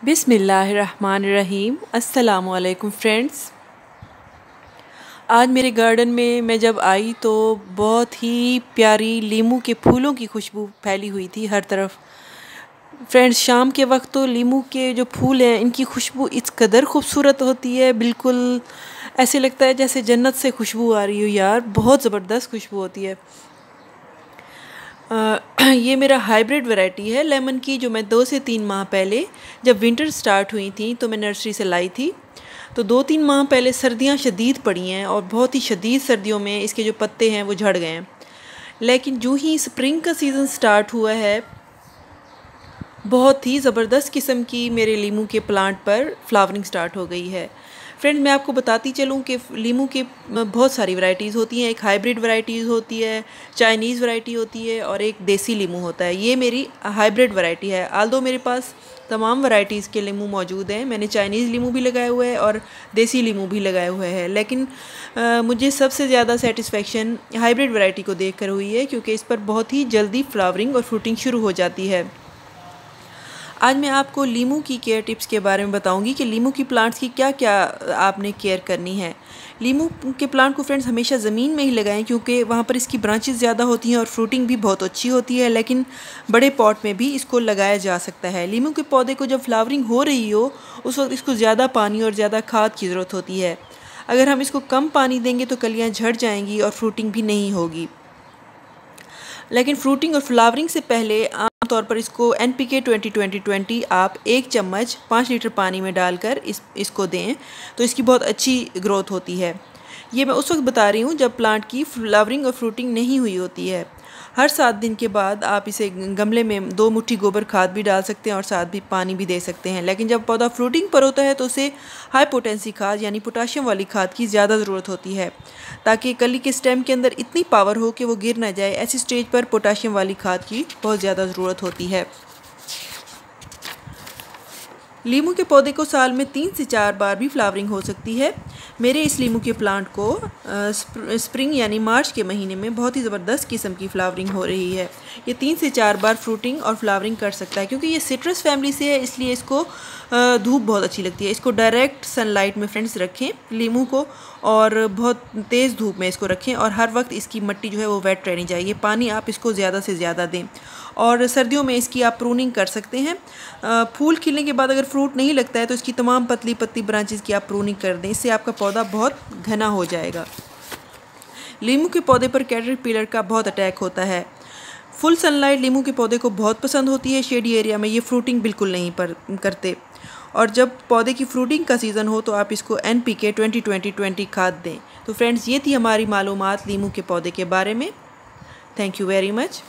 बिस्मिल्लाहिर्रहमानिर्रहीम। अस्सलामुअलैकुम फ्रेंड्स। आज मेरे गार्डन में मैं जब आई तो बहुत ही प्यारी लीमू के फूलों की खुशबू फैली हुई थी हर तरफ। फ्रेंड्स, शाम के वक्त तो लीमू के जो फूल हैं इनकी खुशबू इस कदर खूबसूरत होती है, बिल्कुल ऐसे लगता है जैसे जन्नत से खुशबू आ रही हो यार, बहुत ज़बरदस्त खुशबू होती है। ये मेरा हाइब्रिड वैरायटी है लेमन की, जो मैं 2 से 3 माह पहले जब विंटर स्टार्ट हुई थी तो मैं नर्सरी से लाई थी। तो 2-3 माह पहले सर्दियाँ शदीद पड़ी हैं और बहुत ही शदीद सर्दियों में इसके जो पत्ते हैं वो झड़ गए हैं। लेकिन जो ही स्प्रिंग का सीज़न स्टार्ट हुआ है, बहुत ही ज़बरदस्त किस्म की मेरे लीमू के प्लांट पर फ्लावरिंग स्टार्ट हो गई है। फ्रेंड, मैं आपको बताती चलूँ कि लीमू के बहुत सारी वैरायटीज़ होती हैं। एक हाइब्रिड वैरायटीज़ होती है, चाइनीज़ वैरायटी होती है और एक देसी लीमू होता है। ये मेरी हाइब्रिड वैरायटी है। आल्दो मेरे पास तमाम वैरायटीज़ के लीमू मौजूद हैं। मैंने चाइनीज़ लीमू भी लगाए हुए हैं और देसी लीमू भी लगाए हुए हैं, लेकिन मुझे सबसे ज़्यादा सेटिस्फेक्शन हाइब्रिड वैरायटी को देख कर हुई है, क्योंकि इस पर बहुत ही जल्दी फ्लावरिंग और फ्रूटिंग शुरू हो जाती है। आज मैं आपको लीमू की केयर टिप्स के बारे में बताऊंगी कि लीमू की प्लांट्स की क्या क्या आपने केयर करनी है। लीमू के प्लांट को फ्रेंड्स हमेशा ज़मीन में ही लगाएं, क्योंकि वहाँ पर इसकी ब्रांचेस ज़्यादा होती हैं और फ्रूटिंग भी बहुत अच्छी होती है। लेकिन बड़े पॉट में भी इसको लगाया जा सकता है। लीमू के पौधे को जब फ्लावरिंग हो रही हो उस वक्त इसको ज़्यादा पानी और ज़्यादा खाद की ज़रूरत होती है। अगर हम इसको कम पानी देंगे तो कलियाँ झड़ जाएंगी और फ्रूटिंग भी नहीं होगी। लेकिन फ्रूटिंग और फ्लावरिंग से पहले आमतौर पर इसको NPK 20-20-20 आप 1 चम्मच 5 लीटर पानी में डालकर इसको दें तो इसकी बहुत अच्छी ग्रोथ होती है। ये मैं उस वक्त बता रही हूँ जब प्लांट की फ्लावरिंग और फ्रूटिंग नहीं हुई होती है। हर 7 दिन के बाद आप इसे गमले में 2 मुट्ठी गोबर खाद भी डाल सकते हैं और साथ भी पानी भी दे सकते हैं। लेकिन जब पौधा फ्रूटिंग पर होता है तो उसे हाई पोटेंसी खाद यानी पोटाशियम वाली खाद की ज़्यादा ज़रूरत होती है, ताकि कली के स्टेम के अंदर इतनी पावर हो कि वो गिर ना जाए। ऐसी स्टेज पर पोटाशियम वाली खाद की बहुत ज़्यादा ज़रूरत होती है। लीमू के पौधे को साल में 3 से 4 बार भी फ्लावरिंग हो सकती है। मेरे इस लीमू के प्लांट को स्प्रिंग यानी मार्च के महीने में बहुत ही ज़बरदस्त किस्म की फ्लावरिंग हो रही है। ये 3 से 4 बार फ्रूटिंग और फ्लावरिंग कर सकता है, क्योंकि ये सिट्रस फैमिली से है, इसलिए इसको धूप बहुत अच्छी लगती है। इसको डायरेक्ट सनलाइट में फ्रेंड्स रखें लीमू को, और बहुत तेज़ धूप में इसको रखें और हर वक्त इसकी मिट्टी जो है वो वेट रहनी चाहिए। पानी आप इसको ज़्यादा से ज़्यादा दें और सर्दियों में इसकी आप प्रूनिंग कर सकते हैं। फूल खिलने के बाद अगर फ्रूट नहीं लगता है तो इसकी तमाम पतली पतली ब्रांचेस की आप प्रूनिंग कर दें, इससे आपका पौधा बहुत घना हो जाएगा। लीमू के पौधे पर कैटरपिलर का बहुत अटैक होता है। फुल सनलाइट लीमू के पौधे को बहुत पसंद होती है। शेडी एरिया में ये फ्रूटिंग बिल्कुल नहीं करते, और जब पौधे की फ्रूटिंग का सीज़न हो तो आप इसको NPK 20-20-20 खाद दें। तो फ्रेंड्स, ये थी हमारी मालूमात लीमू के पौधे के बारे में। Thank you very much.